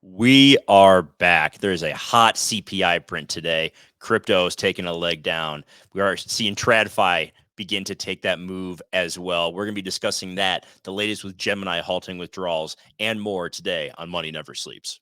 We are back. There's a hot CPI print today. Crypto is taking a leg down. We are seeing TradFi begin to take that move as well. We're going to be discussing that, the latest with Gemini halting withdrawals, and more today on Money Never Sleeps.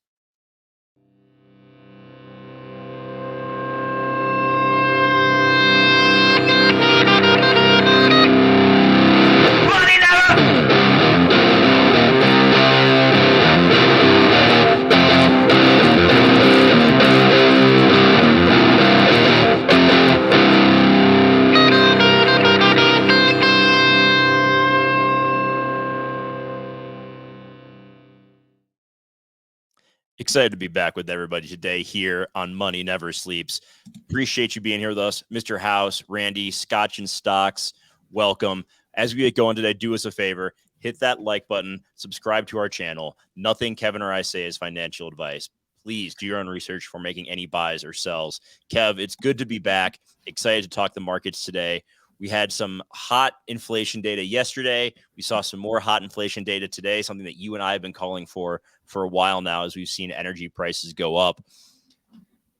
Excited to be back with everybody today here on Money Never Sleeps. Appreciate you being here with us. Mr. House, Randy, Scotch and Stocks, welcome. As we get going today, do us a favor, hit that like button, subscribe to our channel. Nothing Kevin or I say is financial advice. Please do your own research before making any buys or sells. Kev, it's good to be back. Excited to talk the markets today. We had some hot inflation data yesterday. We saw some more hot inflation data today, something that you and I have been calling for a while now as we've seen energy prices go up.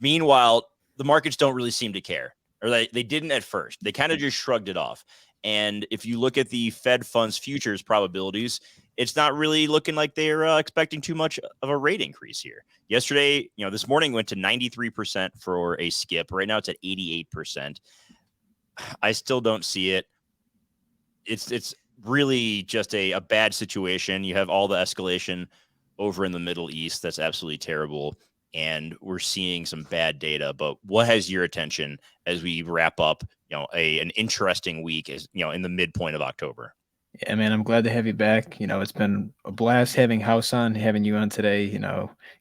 Meanwhile, the markets don't really seem to care, or they didn't at first. They kind of just shrugged it off. And if you look at the Fed funds futures probabilities, it's not really looking like they're expecting too much of a rate increase here. Yesterday, this morning went to 93% for a skip. Right now it's at 88%. I still don't see it. It's really just a bad situation. You have all the escalation over in the Middle East. That's absolutely terrible. And we're seeing some bad data. But what has your attention as we wrap up, an interesting week as, in the midpoint of October? Yeah, man, I'm glad to have you back. It's been a blast having House on, having you on today,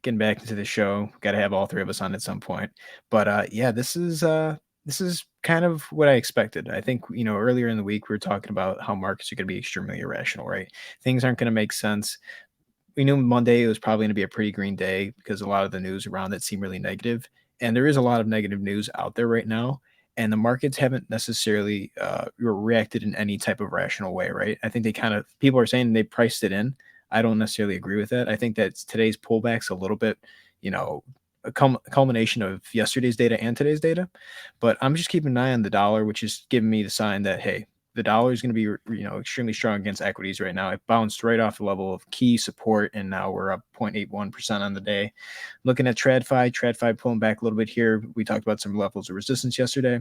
getting back into the show. Got to have all three of us on at some point. But yeah, this is kind of what I expected. I think, earlier in the week we were talking about how markets are going to be extremely irrational, right? Things aren't going to make sense. We knew Monday it was probably going to be a pretty green day because a lot of the news around it seemed really negative, and there is a lot of negative news out there right now. And the markets haven't necessarily reacted in any type of rational way, right? I think people are saying they priced it in. I don't necessarily agree with that. I think that today's pullback's a little bit, a culmination of yesterday's data and today's data. But I'm just keeping an eye on the dollar, which is giving me the sign that, hey, the dollar is going to be, extremely strong against equities right now. It bounced right off the level of key support, and now we're up 0.81% on the day. Looking at TradFi pulling back a little bit here. We talked about some levels of resistance yesterday,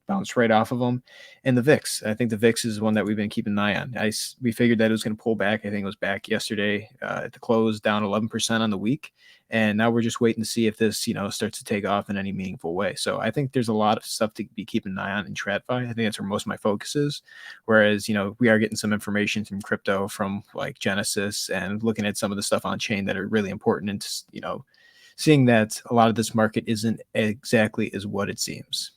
bounced right off of them. And the VIX, I think the VIX is one that we've been keeping an eye on. We figured that it was going to pull back. I think it was back yesterday at the close, down 11% on the week. And now we're just waiting to see if this, starts to take off in any meaningful way. So I think there's a lot of stuff to be keeping an eye on in TradFi. I think that's where most of my focus is. Whereas, we are getting some information from crypto, from like Genesis, and looking at some of the stuff on chain that are really important, and, seeing that a lot of this market isn't exactly as what it seems.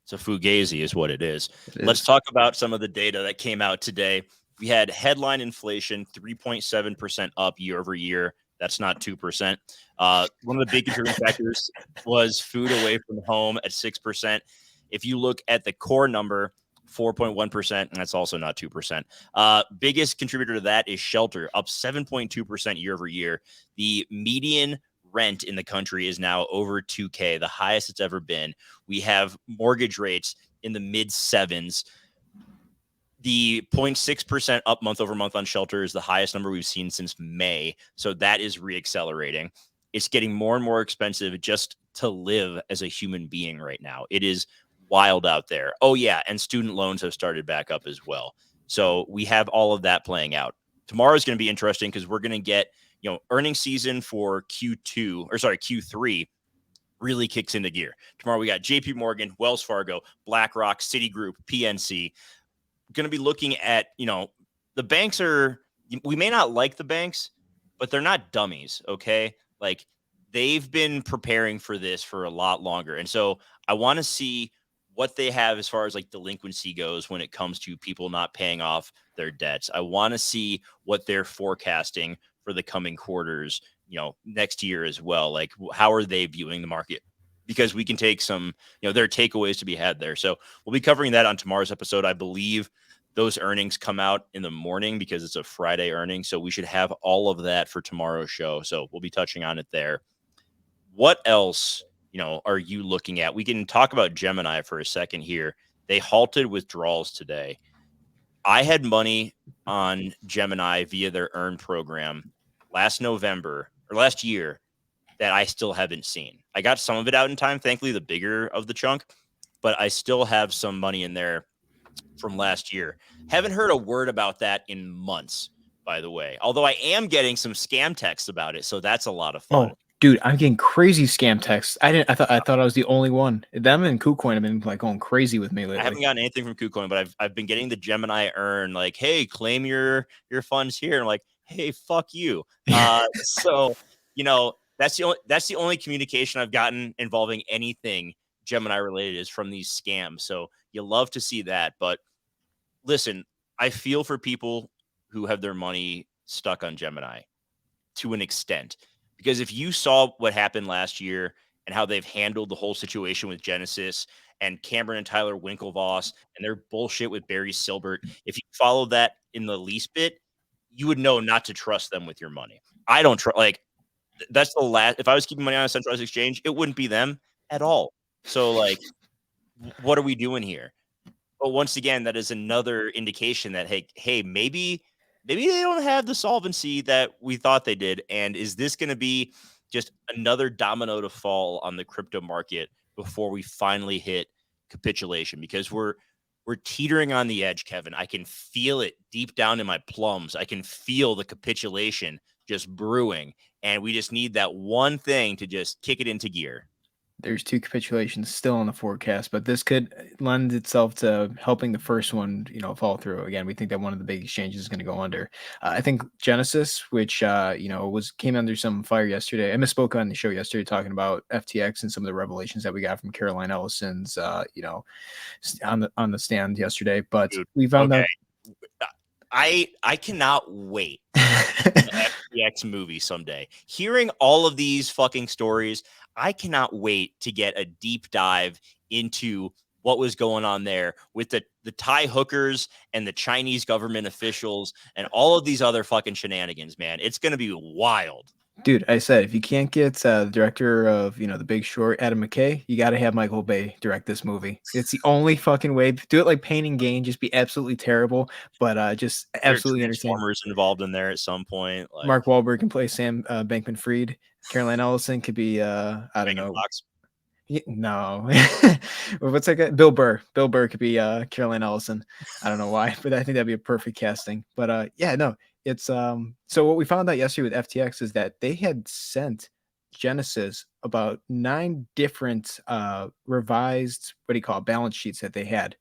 So fugazi is what it is. Let's talk about some of the data that came out today. We had headline inflation 3.7% up year over year. That's not 2%. One of the big contributing factors was food away from home at 6%. If you look at the core number, 4.1%, and that's also not 2%. Biggest contributor to that is shelter, up 7.2% year over year. The median rent in the country is now over $2K, the highest it's ever been. We have mortgage rates in the mid sevens. The 0.6% up month over month on shelter is the highest number we've seen since May. So that is reaccelerating. It's getting more and more expensive just to live as a human being right now. It is wild out there. Oh yeah, and student loans have started back up as well. So we have all of that playing out. Tomorrow is going to be interesting because we're going to get, earnings season for Q3 really kicks into gear. Tomorrow we got JP Morgan, Wells Fargo, BlackRock, Citigroup, PNC. Going to be looking at, the banks we may not like the banks, but they're not dummies. Okay. Like, they've been preparing for this for a lot longer. And so I want to see what they have as far as like delinquency goes when it comes to people not paying off their debts. I want to see what they're forecasting for the coming quarters, next year as well. Like, how are they viewing the market? Because we can take some, there are takeaways to be had there. So we'll be covering that on tomorrow's episode. I believe those earnings come out in the morning because it's a Friday earning. So we should have all of that for tomorrow's show. So we'll be touching on it there. What else, are you looking at? We can talk about Gemini for a second here. They halted withdrawals today. I had money on Gemini via their earn program last year that I still haven't seen. I got some of it out in time, thankfully, the bigger of the chunk, but I still have some money in there from last year. Haven't heard a word about that in months, by the way, although I am getting some scam texts about it. So that's a lot of fun. Oh, dude, I'm getting crazy scam texts. I thought I was the only one. Them and KuCoin have been like going crazy with me lately. I haven't gotten anything from KuCoin, but I've been getting the Gemini earn like, hey, claim your funds here. And I'm like, hey, fuck you. So that's the only communication I've gotten involving anything Gemini related is from these scams. So you love to see that. But listen, I feel for people who have their money stuck on Gemini to an extent, because if you saw what happened last year and how they've handled the whole situation with Genesis and Cameron and Tyler Winklevoss and their bullshit with Barry Silbert, if you followed that in the least bit, you would know not to trust them with your money. I don't trust, that's the last, if I was keeping money on a centralized exchange, it wouldn't be them at all. So what are we doing here? But once again, that is another indication that, hey, maybe they don't have the solvency that we thought they did. And is this going to be just another domino to fall on the crypto market before we finally hit capitulation? Because we're teetering on the edge, Kevin. I can feel it deep down in my plums. I can feel the capitulation just brewing. And we just need that one thing to just kick it into gear. There's 2 capitulations still on the forecast, but this could lend itself to helping the first one, fall through. Again, we think that one of the big exchanges is going to go under. I think Genesis, which came under some fire yesterday. I misspoke on the show yesterday talking about FTX and some of the revelations that we got from Caroline Ellison's, on the stand yesterday. But Dude, we found out. I cannot wait for the FTX movie someday. Hearing all of these fucking stories, I cannot wait to get a deep dive into what was going on there with the Thai hookers and the Chinese government officials and all of these other fucking shenanigans, man. It's going to be wild. Dude, I said, if you can't get the director of, The Big Short, Adam McKay, you got to have Michael Bay direct this movie. It's the only fucking way. Do it like Pain and Gain, just be absolutely terrible, but just absolutely entertaining. Transformers involved in there at some point. Mark Wahlberg can play Sam Bankman-Fried. Caroline Ellison could be, I don't know. Fox. No. What's that guy? Bill Burr. Bill Burr could be Caroline Ellison. I don't know why, but I think that'd be a perfect casting. But yeah, no. It's so what we found out yesterday with FTX is that they had sent Genesis about 9 different revised, what do you call it, balance sheets that they had.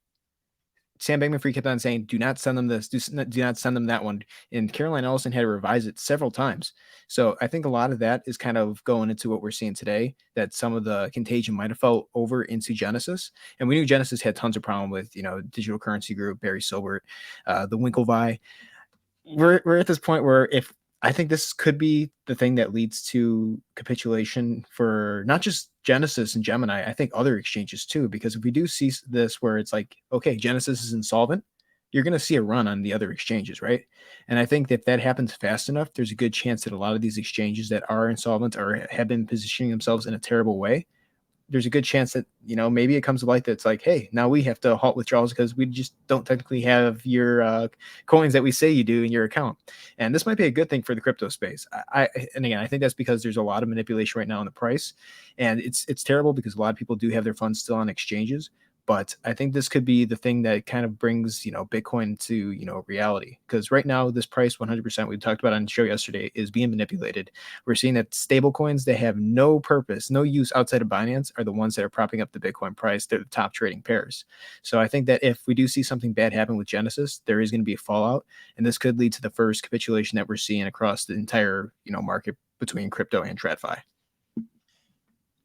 Sam Bankman-Fried kept on saying, do not send them this, do not send them that one. And Caroline Ellison had to revise it several times. So I think a lot of that is kind of going into what we're seeing today, that some of the contagion might have fell over into Genesis. And we knew Genesis had tons of problem with, Digital Currency Group, Barry Silbert, the Winklevi. We're at this point where if I think this could be the thing that leads to capitulation for not just Genesis and Gemini, I think other exchanges too, because if we do see this where it's like, okay, Genesis is insolvent, you're going to see a run on the other exchanges, right? And I think that if that happens fast enough, there's a good chance that a lot of these exchanges that are insolvent or have been positioning themselves in a terrible way, there's a good chance that, maybe it comes to light that's like, hey, now we have to halt withdrawals because we just don't technically have your coins that we say you do in your account. And this might be a good thing for the crypto space. And again, I think that's because there's a lot of manipulation right now in the price. And it's terrible because a lot of people do have their funds still on exchanges. But I think this could be the thing that kind of brings, Bitcoin to, reality. Because right now, this price 100% we talked about on the show yesterday is being manipulated. We're seeing that stable coins that have no purpose, no use outside of Binance are the ones that are propping up the Bitcoin price. They're the top trading pairs. So I think that if we do see something bad happen with Genesis, there is going to be a fallout. And this could lead to the first capitulation that we're seeing across the entire, market between crypto and TradFi.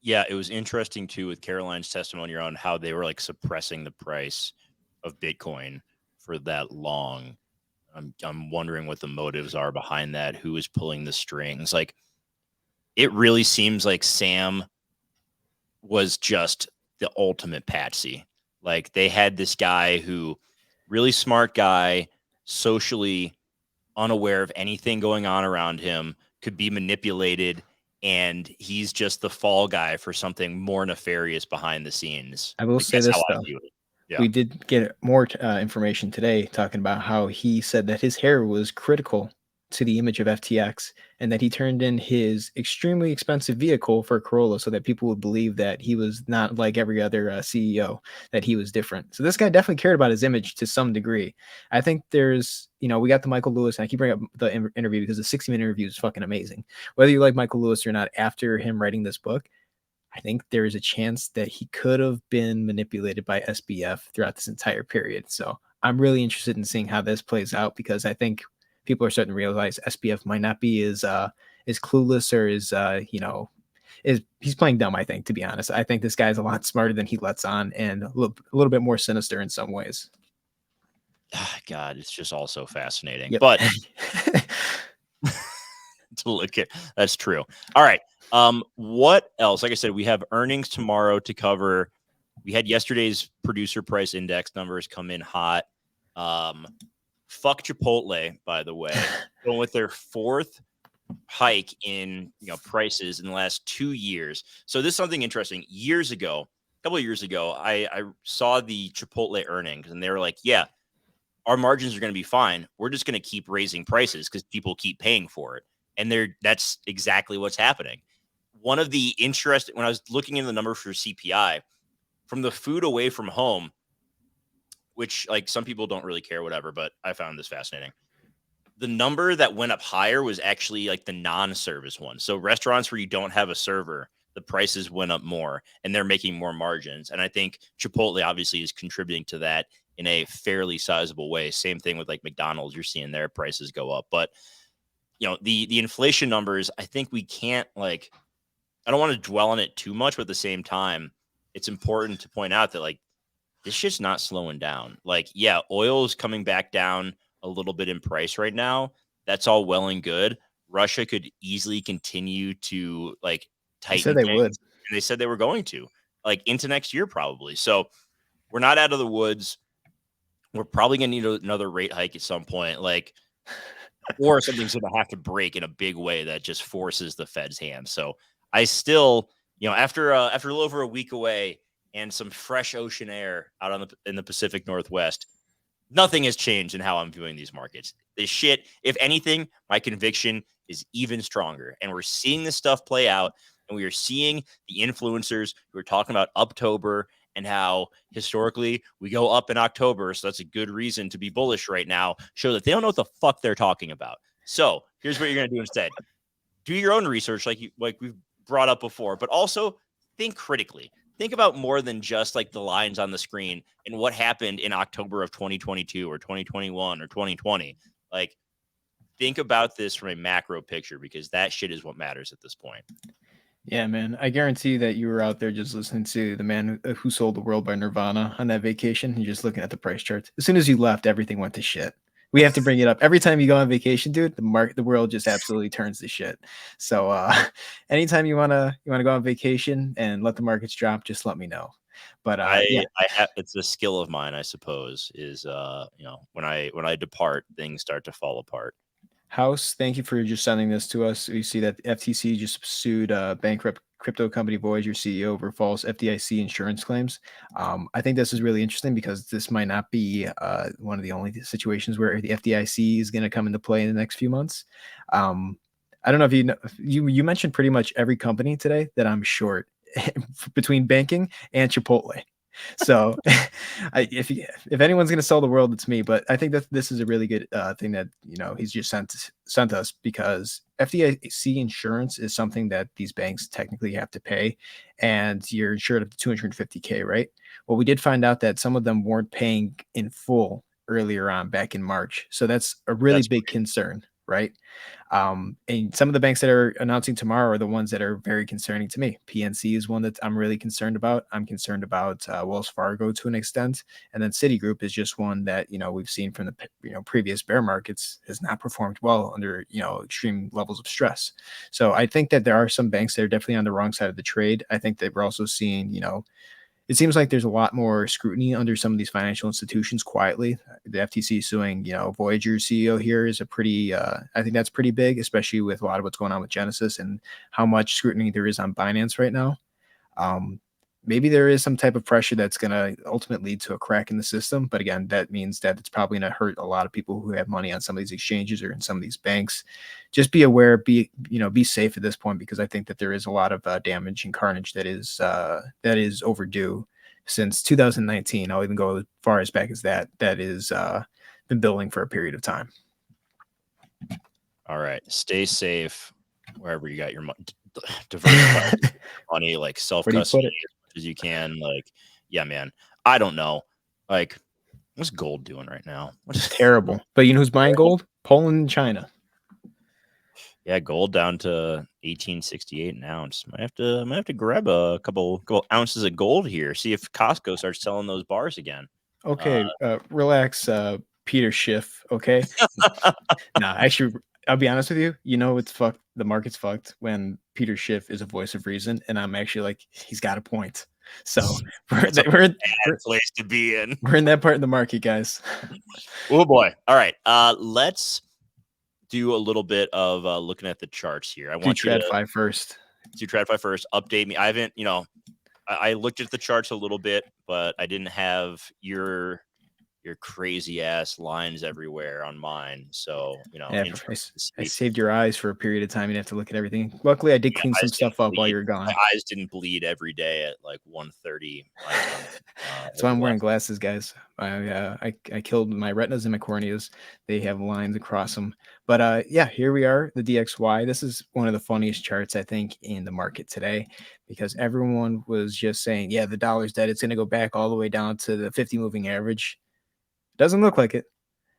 Yeah, it was interesting too with Caroline's testimony on how they were suppressing the price of Bitcoin for that long. I'm wondering what the motives are behind that. Who is pulling the strings? It really seems like Sam was just the ultimate patsy. They had this guy who really smart guy, socially unaware of anything going on around him, could be manipulated, and he's just the fall guy for something more nefarious behind the scenes. I will Like say that's how this I though. view it. Yeah. We did get more information today talking about how he said that his hair was critical to the image of FTX and that he turned in his extremely expensive vehicle for Corolla so that people would believe that he was not like every other CEO, that he was different. So this guy definitely cared about his image to some degree. I think there's, we got the Michael Lewis, and I keep bringing up the interview because the 60-minute interview is fucking amazing. Whether you like Michael Lewis or not, after him writing this book, I think there is a chance that he could have been manipulated by SBF throughout this entire period. So I'm really interested in seeing how this plays out because I think people are starting to realize SBF might not be as clueless or is he's playing dumb. I think, to be honest, I think this guy's a lot smarter than he lets on, and a little bit more sinister in some ways. God, it's just all so fascinating. Yep. But to look at, that's true. All right. What else? Like I said, we have earnings tomorrow to cover. We had yesterday's producer price index numbers come in hot. Fuck Chipotle, by the way, going with their fourth hike in prices in the last 2 years. So this is something interesting. A couple of years ago, I saw the Chipotle earnings, and they were like, "Yeah, our margins are going to be fine. We're just going to keep raising prices because people keep paying for it." And that's exactly what's happening. One of the interesting, when I was looking into the numbers for CPI, from the food away from home, which like some people don't really care, whatever, but I found this fascinating. The number that went up higher was actually like the non-service one. So restaurants where you don't have a server, the prices went up more and they're making more margins. And I think Chipotle obviously is contributing to that in a fairly sizable way. Same thing with like McDonald's, you're seeing their prices go up. But the inflation numbers, I think we can't I don't want to dwell on it too much, but at the same time, it's important to point out that like this shit's not slowing down. Like, yeah, oil is coming back down a little bit in price right now. That's all well and good. Russia could easily continue to like They said tighten they things. would. And they said they were going to, like, into next year probably. So we're not out of the woods. We're probably going to need another rate hike at some point, or something's going to have to break in a big way that just forces the Fed's hand. So I still, after a little over a week away and some fresh ocean air out in the Pacific Northwest, nothing has changed in how I'm viewing these markets. This shit, if anything, my conviction is even stronger. And we're seeing this stuff play out. And we are seeing the influencers who are talking about Uptober and how historically we go up in October. So that's a good reason to be bullish right now. Show that they don't know what the fuck they're talking about. So here's what you're going to do instead. Do your own research like we've brought up before, but also think critically. Think about more than just like the lines on the screen and what happened in October of 2022 or 2021 or 2020. Like, think about this from a macro picture because that shit is what matters at this point. Yeah, man. I guarantee that you were out there just listening to the man who sold the world by Nirvana on that vacation and just looking at the price charts. As soon as you left, everything went to shit. We have to bring it up every time you go on vacation, dude. The world just absolutely turns to shit. So anytime you wanna go on vacation and let the markets drop, just let me know. But yeah, I have, it's a skill of mine, I suppose, is when I depart, things start to fall apart. House, thank you for just sending this to us. We see that FTC just sued bankrupt crypto company Voyager CEO over false FDIC insurance claims. I think this is really interesting because this might not be one of the only situations where the FDIC is going to come into play in the next few months. I don't know if you know, you mentioned pretty much every company today that I'm short between banking and Chipotle. So if anyone's going to sell the world, it's me. But I think that this is a really good thing that he's just sent us because FDIC insurance is something that these banks technically have to pay, and you're insured up to 250K, right? Well, we did find out that some of them weren't paying in full earlier on back in March, so that's a really That's big concern, right? And some of the banks that are announcing tomorrow are the ones that are very concerning to me. PNC is one that I'm really concerned about. I'm concerned about Wells Fargo to an extent, and then Citigroup is just one that we've seen from the previous bear markets has not performed well under extreme levels of stress. So I think that there are some banks that are definitely on the wrong side of the trade. I think that we're also seeing it seems like there's a lot more scrutiny under some of these financial institutions quietly. The FTC suing, Voyager CEO here is a pretty, I think that's pretty big, especially with a lot of what's going on with Genesis and how much scrutiny there is on Binance right now. Um, Maybe there is some type of pressure that's going to ultimately lead to a crack in the system. But again, that means that it's probably going to hurt a lot of people who have money on some of these exchanges or in some of these banks. Just be aware, be safe at this point, because I think that there is a lot of damage and carnage that is overdue since 2019. I'll even go as far as back as that is been building for a period of time. All right, stay safe wherever you got your money. Diversify money, like self-custody as much as you can. Like, yeah, man, I don't know. Like, what's gold doing right now? It's terrible. But you know who's buying gold? Poland and China. Yeah, gold down to 1868 an ounce. Might have to grab a couple ounces of gold here. See if Costco starts selling those bars again. Okay, relax, Peter Schiff. Okay. Nah, actually, I'll be honest with you. It's fucked. The market's fucked when Peter Schiff is a voice of reason, and I'm actually like, he's got a point. So we're in place to be in. We're in that part of the market, guys. Oh boy! All right, let's do a little bit of looking at the charts here. I want you to TradFi first. Do TradFi first. Update me. I haven't, I looked at the charts a little bit, but I didn't have your crazy ass lines everywhere on mine. So, yeah, I saved your eyes for a period of time. You'd have to look at everything. Luckily, I did clean some stuff up while you were gone. My eyes didn't bleed every day at like 1:30. That's why I'm wearing glasses, guys. I killed my retinas and my corneas. They have lines across them. But yeah, here we are, the DXY. This is one of the funniest charts, I think, in the market today, because everyone was just saying, yeah, the dollar's dead. It's going to go back all the way down to the 50 moving average. Doesn't look like it.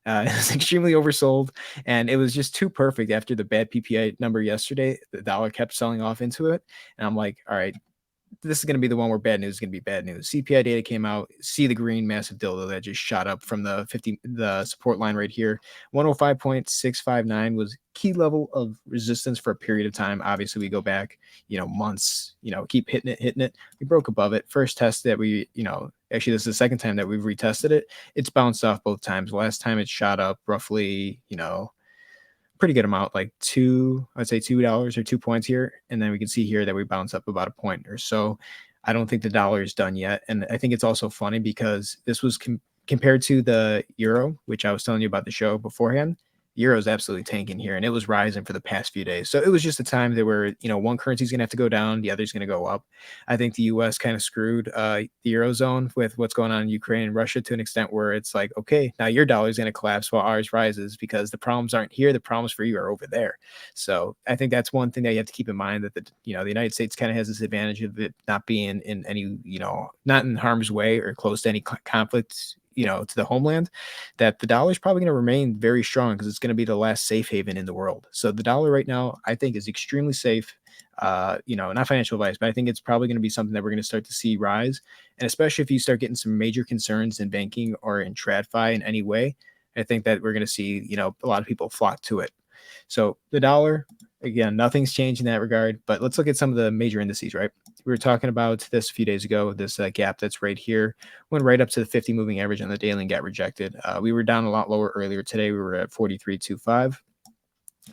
It's extremely oversold, and it was just too perfect after the bad PPI number yesterday. The dollar kept selling off into it, and I'm like, all right, this is going to be the one where bad news is going to be bad news. CPI data came out. See the green massive dildo that just shot up from the support line right here. 105.659 was key level of resistance for a period of time. Obviously, we go back, months, keep hitting it. We broke above it. First test that we, actually, this is the second time that we've retested it. It's bounced off both times. Last time it shot up roughly, pretty good amount, like I'd say $2 or 2 points here. And then we can see here that we bounce up about a point or so. I don't think the dollar is done yet. And I think it's also funny because this was compared to the euro, which I was telling you about the show beforehand. Euro is absolutely tanking here, and it was rising for the past few days. So it was just a time that where, one currency is going to have to go down, the other is going to go up. I think the U.S. kind of screwed the Eurozone with what's going on in Ukraine and Russia to an extent where it's like, okay, now your dollar is going to collapse while ours rises because the problems aren't here. The problems for you are over there. So I think that's one thing that you have to keep in mind, that the United States kind of has this advantage of it not being in any, not in harm's way or close to any conflict, to the homeland, that the dollar is probably going to remain very strong because it's going to be the last safe haven in the world. So the dollar right now, I think, is extremely safe. Not financial advice, but I think it's probably going to be something that we're going to start to see rise. And especially if you start getting some major concerns in banking or in TradFi in any way, I think that we're going to see, a lot of people flock to it. So the dollar, again, nothing's changed in that regard, but let's look at some of the major indices, right? We were talking about this a few days ago, this gap that's right here, went right up to the 50 moving average on the daily and got rejected. We were down a lot lower earlier today. We were at 43.25.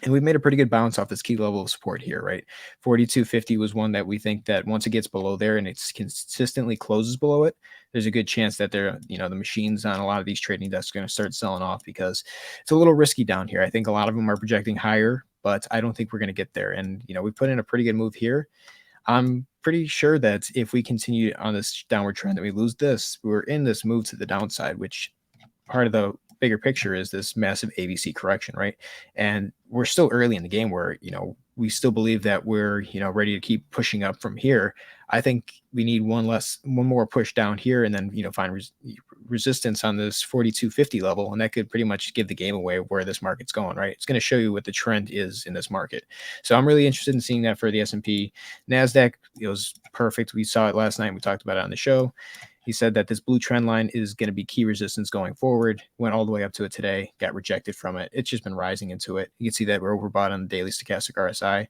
And we've made a pretty good bounce off this key level of support here, right? 42.50 was one that we think that once it gets below there and it's consistently closes below it, there's a good chance that the machines on a lot of these trading desks are going to start selling off because it's a little risky down here. I think a lot of them are projecting higher, but I don't think we're going to get there. And, we put in a pretty good move here. I'm pretty sure that if we continue on this downward trend that we lose this, we're in this move to the downside, which part of the bigger picture is this massive ABC correction, right? And we're still early in the game where, we still believe that we're, ready to keep pushing up from here. I think we need one more push down here and then, find resistance on this 42.50 level. And that could pretty much give the game away where this market's going, right? It's going to show you what the trend is in this market. So I'm really interested in seeing that for the S&P. NASDAQ, it was perfect. We saw it last night. We talked about it on the show. He said that this blue trend line is going to be key resistance going forward. Went all the way up to it today, got rejected from it. It's just been rising into it. You can see that we're overbought on the daily stochastic RSI.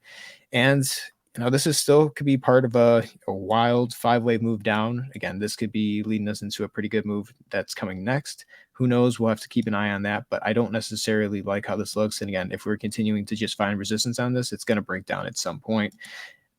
And, This is still could be part of a wild 5-way move down. Again, this could be leading us into a pretty good move that's coming next. Who knows? We'll have to keep an eye on that, but I don't necessarily like how this looks. And again, if we're continuing to just find resistance on this, it's going to break down at some point.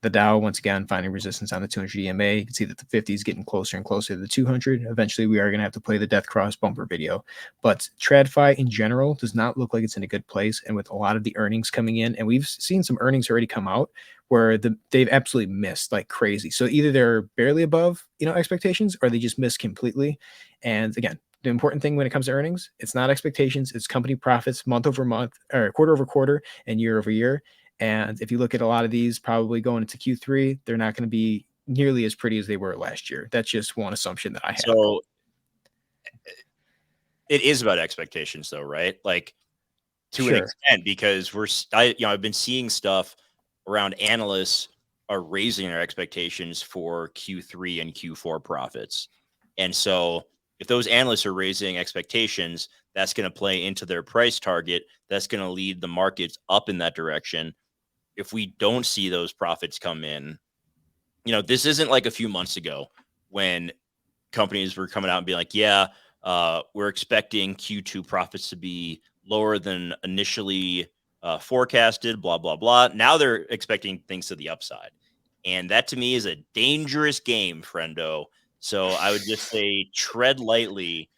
The Dow, once again, finding resistance on the 200 EMA. You can see that the 50 is getting closer and closer to the 200. Eventually, we are going to have to play the death cross bumper video. But TradFi in general does not look like it's in a good place. And with a lot of the earnings coming in, and we've seen some earnings already come out where they've absolutely missed like crazy. So either they're barely above, expectations, or they just miss completely. And again, the important thing when it comes to earnings, it's not expectations, it's company profits month over month or quarter over quarter and year over year. And if you look at a lot of these, probably going into Q3, they're not going to be nearly as pretty as they were last year. That's just one assumption that I have. So it is about expectations, though, right? Like to an extent, because I've been seeing stuff around analysts are raising their expectations for Q3 and Q4 profits. And so if those analysts are raising expectations, that's going to play into their price target. That's going to lead the markets up in that direction. If we don't see those profits come in, this isn't like a few months ago when companies were coming out and being like, yeah, we're expecting Q2 profits to be lower than initially forecasted, blah, blah, blah. Now they're expecting things to the upside. And that to me is a dangerous game, friendo. So I would just say tread lightly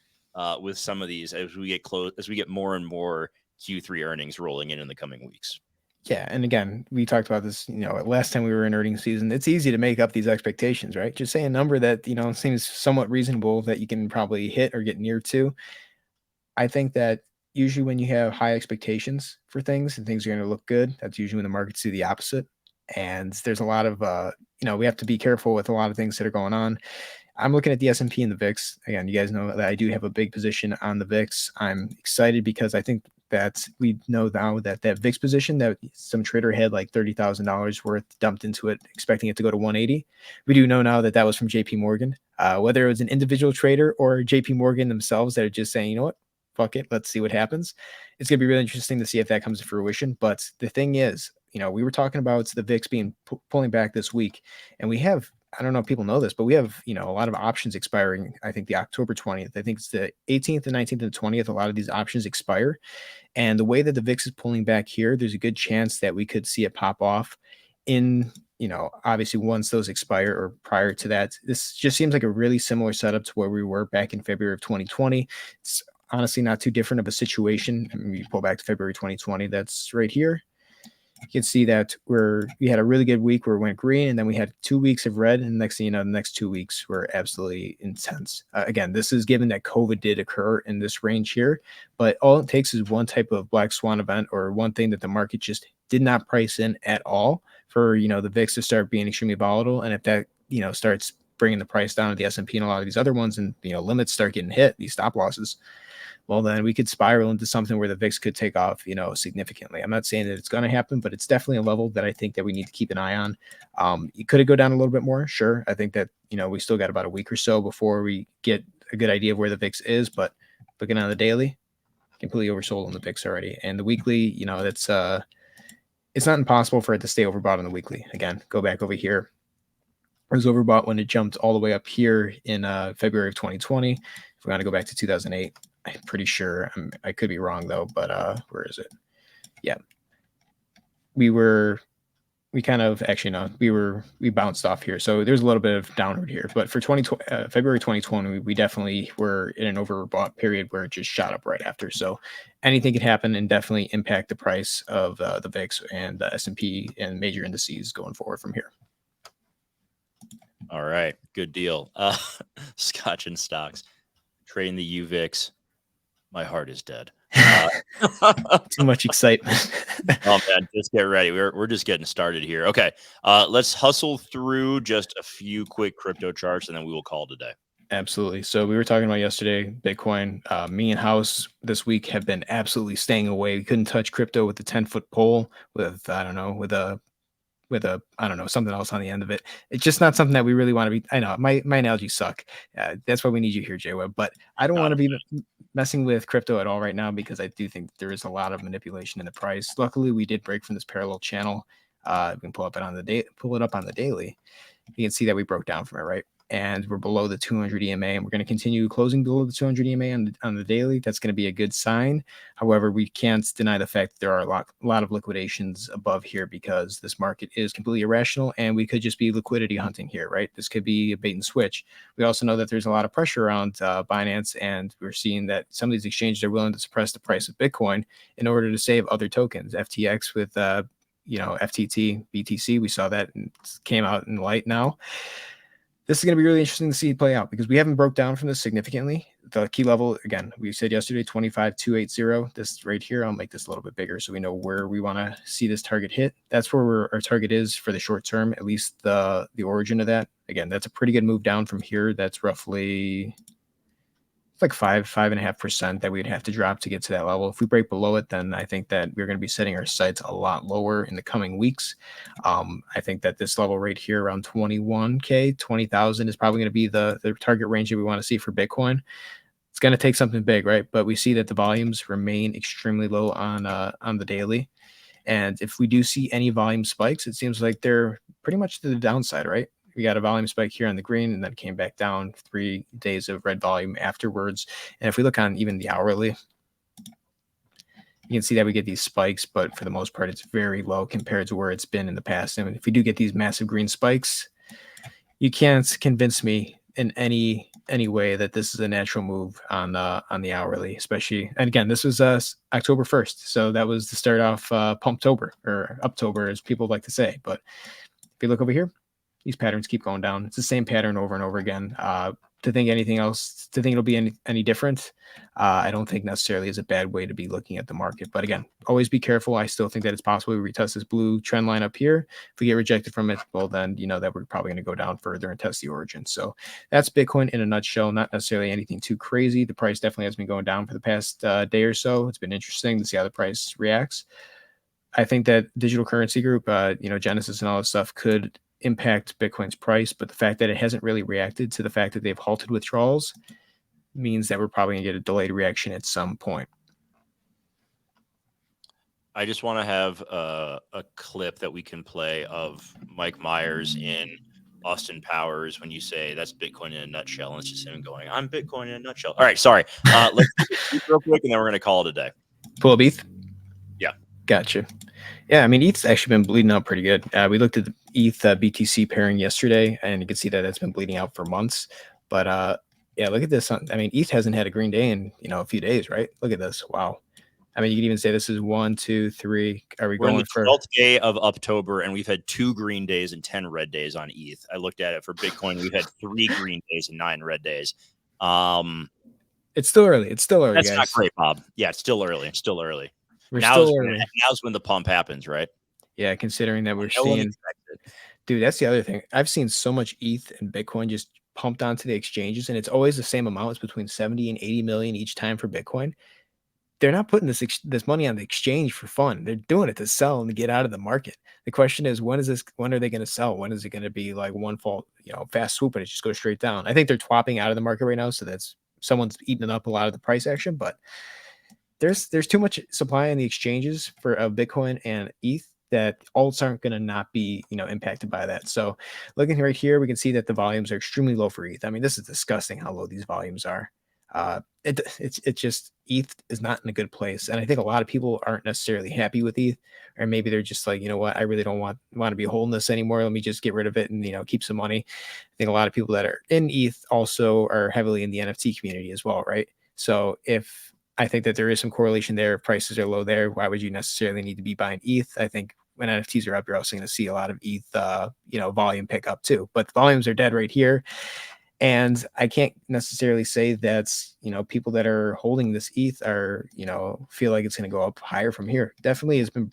with some of these as we get more and more Q3 earnings rolling in the coming weeks. Yeah, and again, we talked about this, last time we were in earnings season. It's easy to make up these expectations, right? Just say a number that, seems somewhat reasonable that you can probably hit or get near to. I think that usually when you have high expectations for things and things are going to look good, that's usually when the markets do the opposite. And there's a lot of, we have to be careful with a lot of things that are going on. I'm looking at the S&P and the VIX. Again, you guys know that I do have a big position on the VIX. I'm excited because I think that we know now that VIX position that some trader had like $30,000 worth dumped into it, expecting it to go to 180. We do know now that that was from JP Morgan. Whether it was an individual trader or JP Morgan themselves that are just saying, you know what, fuck it, let's see what happens. It's going to be really interesting to see if that comes to fruition. But the thing is, we were talking about the VIX being pulling back this week, and we have, I don't know if people know this, but we have, a lot of options expiring. I think the October 20th, I think it's the 18th, the 19th, and the 20th. A lot of these options expire. And the way that the VIX is pulling back here, there's a good chance that we could see it pop off in, obviously once those expire or prior to that. This just seems like a really similar setup to where we were back in February of 2020. It's honestly not too different of a situation. I mean, you pull back to February 2020, that's right here. You can see that we had a really good week where it went green, and then we had 2 weeks of red, and the next thing you know, the next 2 weeks were absolutely intense. Again, this is given that COVID did occur in this range here, but all it takes is one type of black swan event or one thing that the market just did not price in at all for, the VIX to start being extremely volatile. And if that, starts bringing the price down to the S&P and a lot of these other ones, and, limits start getting hit, these stop losses, well, then we could spiral into something where the VIX could take off, significantly. I'm not saying that it's going to happen, but it's definitely a level that I think that we need to keep an eye on. Could it go down a little bit more? Sure. I think that, we still got about a week or so before we get a good idea of where the VIX is, but looking on the daily, completely oversold on the VIX already. And the weekly, that's it's not impossible for it to stay overbought on the weekly. Again, go back over here. It was overbought when it jumped all the way up here in February of 2020. If we want to go back to 2008, I'm pretty sure, I could be wrong though, but where is it? Yeah. We bounced off here. So there's a little bit of downward here, but for February 2020, we definitely were in an overbought period where it just shot up right after. So anything could happen and definitely impact the price of the VIX and the S&P and major indices going forward from here. All right. Good deal. Scotch and stocks. Trading the UVIX. My heart is dead. Too much excitement. Oh man, just get ready. We're just getting started here. Okay. Let's hustle through just a few quick crypto charts and then we will call it a day. Absolutely. So we were talking about yesterday, Bitcoin. Me and House this week have been absolutely staying away. We couldn't touch crypto with the 10-foot pole with something else on the end of it. It's just not something that we really want to be. I know my analogies suck. That's why we need you here, Jweb. But I don't want to be messing with crypto at all right now because I do think there is a lot of manipulation in the price. Luckily, we did break from this parallel channel. We can pull it up on the daily. You can see that we broke down from it, right? And we're below the 200 EMA, and we're going to continue closing below the 200 EMA on the daily. That's going to be a good sign. However, we can't deny the fact that there are a lot of liquidations above here because this market is completely irrational, and we could just be liquidity hunting here, right? This could be a bait and switch. We also know that there's a lot of pressure around Binance, and we're seeing that some of these exchanges are willing to suppress the price of Bitcoin in order to save other tokens. FTX with FTT, BTC, we saw that and came out in light now. This is going to be really interesting to see play out because we haven't broke down from this significantly. The key level, again, we said yesterday, 25,280. This right here, I'll make this a little bit bigger so we know where we want to see this target hit. That's where our target is for the short term, at least the origin of that. Again, that's a pretty good move down from here. That's roughly it's like 5.5% that we'd have to drop to get to that level. If we break below it, then I think that we're going to be setting our sights a lot lower in the coming weeks. I think that this level right here around 21K, 20,000 is probably going to be the target range that we want to see for Bitcoin. It's going to take something big, right? But we see that the volumes remain extremely low on the daily. And if we do see any volume spikes, it seems like they're pretty much to the downside, right? We got a volume spike here on the green and then came back down 3 days of red volume afterwards. And if we look on even the hourly, you can see that we get these spikes, but for the most part, it's very low compared to where it's been in the past. And if we do get these massive green spikes, you can't convince me in any way that this is a natural move on the hourly, especially. And again, this was October 1st, so that was the start off Pumptober or Uptober, as people like to say. But if you look over here, these patterns keep going down. It's the same pattern over and over again. To think anything else, to think it'll be any different, I don't think necessarily is a bad way to be looking at the market. But again, always be careful. I still think that it's possible we retest this blue trend line up here. If we get rejected from it, well, then you know that we're probably going to go down further and test the origin. So that's Bitcoin in a nutshell. Not necessarily anything too crazy. The price definitely has been going down for the past day or so. It's been interesting to see how the price reacts. I think that digital currency group, Genesis and all this stuff could impact Bitcoin's price, but the fact that it hasn't really reacted to the fact that they've halted withdrawals means that we're probably gonna get a delayed reaction at some point. I just want to have a clip that we can play of Mike Myers in Austin Powers when you say that's Bitcoin in a nutshell, and it's just him going, "I'm Bitcoin in a nutshell." All right, sorry. Let's do real quick, and then we're going to call it a day. Pull up ETH? Yeah. Gotcha. Yeah, I mean, ETH's actually been bleeding out pretty good. We looked at the ETH BTC pairing yesterday, and you can see that it's been bleeding out for months. But yeah, look at this. I mean, ETH hasn't had a green day in a few days, right? Look at this. Wow. I mean, you could even say this is 1, 2, 3. Are we going for the 12th day of October, and we've had 2 green days and 10 red days on ETH. I looked at it for Bitcoin. We've had 3 green days and 9 red days. It's still early. It's still early, That's guys. not great, Bob. Yeah, it's still early. It's still early. Now's when the pump happens, right? Yeah, considering that we're seeing, dude, that's the other thing. I've seen so much ETH and Bitcoin just pumped onto the exchanges, and it's always the same amount. It's between 70 and 80 million each time for Bitcoin. They're not putting this money on the exchange for fun. They're doing it to sell and to get out of the market. The question is, when are they going to sell? When is it going to be like one fast swoop and it just goes straight down? I think they're twapping out of the market right now, so that's someone's eating up a lot of the price action, but there's too much supply in the exchanges for Bitcoin and ETH that alts aren't going to not be impacted by that. So looking right here, we can see that the volumes are extremely low for ETH. I mean, this is disgusting how low these volumes are. It's just ETH is not in a good place, and I think a lot of people aren't necessarily happy with ETH, or maybe they're just like, you know what, I really don't want to be holding this anymore. Let me just get rid of it and keep some money. I think a lot of people that are in ETH also are heavily in the NFT community as well, right? So if I think that there is some correlation there. If prices are low there, why would you necessarily need to be buying ETH? I think when NFTs are up, you're also going to see a lot of ETH, volume pick up too. But the volumes are dead right here. And I can't necessarily say that's, people that are holding this ETH are, feel like it's going to go up higher from here. Definitely has been,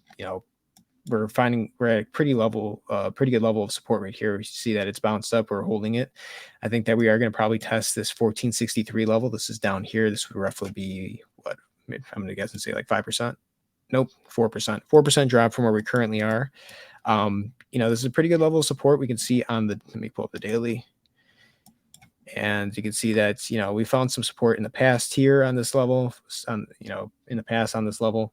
we're at a pretty good level of support right here. We see that it's bounced up. We're holding it. I think that we are going to probably test this 1463 level. This is down here. This would roughly be what I'm going to guess and say like 5%. Nope, 4%. 4% drop from where we currently are. This is a pretty good level of support. We can see let me pull up the daily. And you can see that, we found some support in the past here on this level, in the past on this level.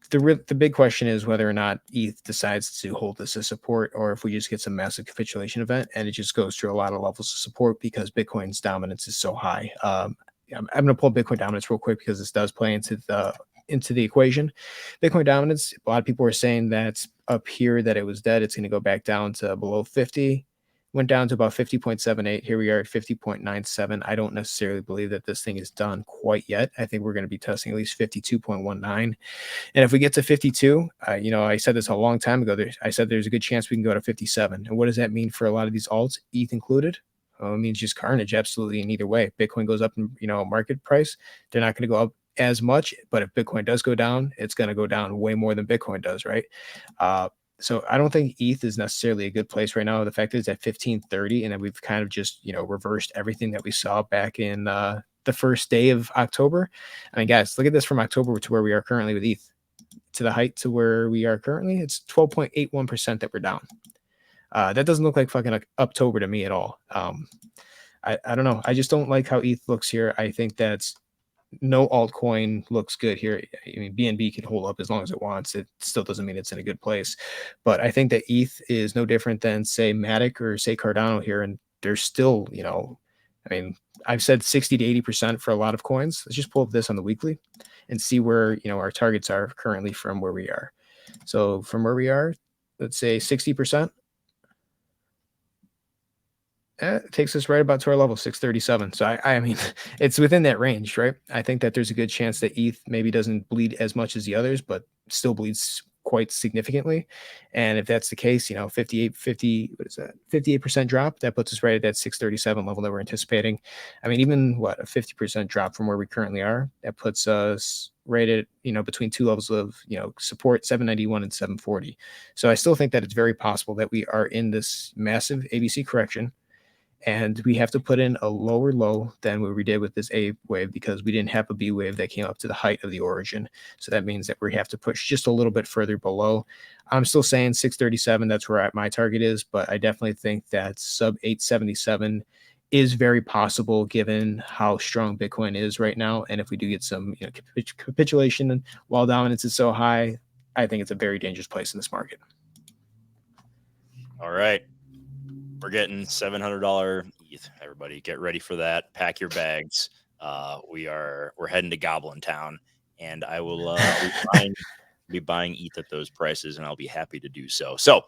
the big question is whether or not ETH decides to hold this as support, or if we just get some massive capitulation event and it just goes through a lot of levels of support because Bitcoin's dominance is so high. I'm going to pull Bitcoin dominance real quick because this does play into the equation. Bitcoin dominance, a lot of people are saying that up here that it was dead. It's going to go back down to below 50. Went down to about 50.78. Here we are at 50.97. I don't necessarily believe that this thing is done quite yet. I think we're going to be testing at least 52.19. And if we get to 52, I said this a long time ago. I said there's a good chance we can go to 57. And what does that mean for a lot of these alts, ETH included? Well, it means just carnage, absolutely, in either way. Bitcoin goes up in market price. They're not going to go up as much, but if Bitcoin does go down, it's going to go down way more than Bitcoin does, right? So I don't think ETH is necessarily a good place right now. The fact is at 1530, and then we've kind of just reversed everything that we saw back in the first day of October. I mean, guys, look at this from October to where we are currently with ETH to the height to where we are currently. It's 12.81% that we're down. That doesn't look like fucking October to me at all. I don't know. I just don't like how ETH looks here. I think that's no altcoin looks good here. I mean, BNB can hold up as long as it wants. It still doesn't mean it's in a good place. But I think that ETH is no different than, say, Matic or, say, Cardano here. And there's still, I mean, I've said 60 to 80% for a lot of coins. Let's just pull up this on the weekly and see where, our targets are currently from where we are. So from where we are, let's say 60%. It takes us right about to our level 637. So I mean, it's within that range, right? I think that there's a good chance that ETH maybe doesn't bleed as much as the others, but still bleeds quite significantly. And if that's the case, 58% drop, that puts us right at that 637 level that we're anticipating. I mean, even a 50% drop from where we currently are, that puts us right at, between two levels of, support, 791 and 740. So I still think that it's very possible that we are in this massive ABC correction, and we have to put in a lower low than what we did with this A wave because we didn't have a B wave that came up to the height of the origin. So that means that we have to push just a little bit further below. I'm still saying 637. That's where my target is, but I definitely think that sub 877 is very possible given how strong Bitcoin is right now. And if we do get some capitulation while dominance is so high, I think it's a very dangerous place in this market. All right. We're getting $700 ETH. Everybody get ready for that. Pack your bags. We're heading to Goblin Town, and I will be buying ETH at those prices, and I'll be happy to do so. So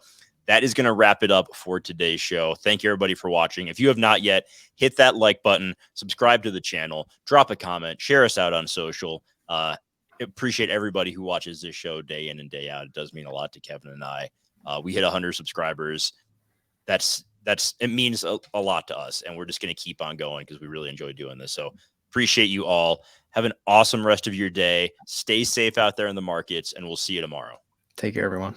that is going to wrap it up for today's show. Thank you, everybody, for watching. If you have not yet, hit that like button, subscribe to the channel, drop a comment, share us out on social. Appreciate everybody who watches this show day in and day out. It does mean a lot to Kevin and I. We hit 100 subscribers. It means a lot to us, and we're just going to keep on going because we really enjoy doing this. So appreciate you all. Have an awesome rest of your day. Stay safe out there in the markets, and we'll see you tomorrow. Take care, everyone.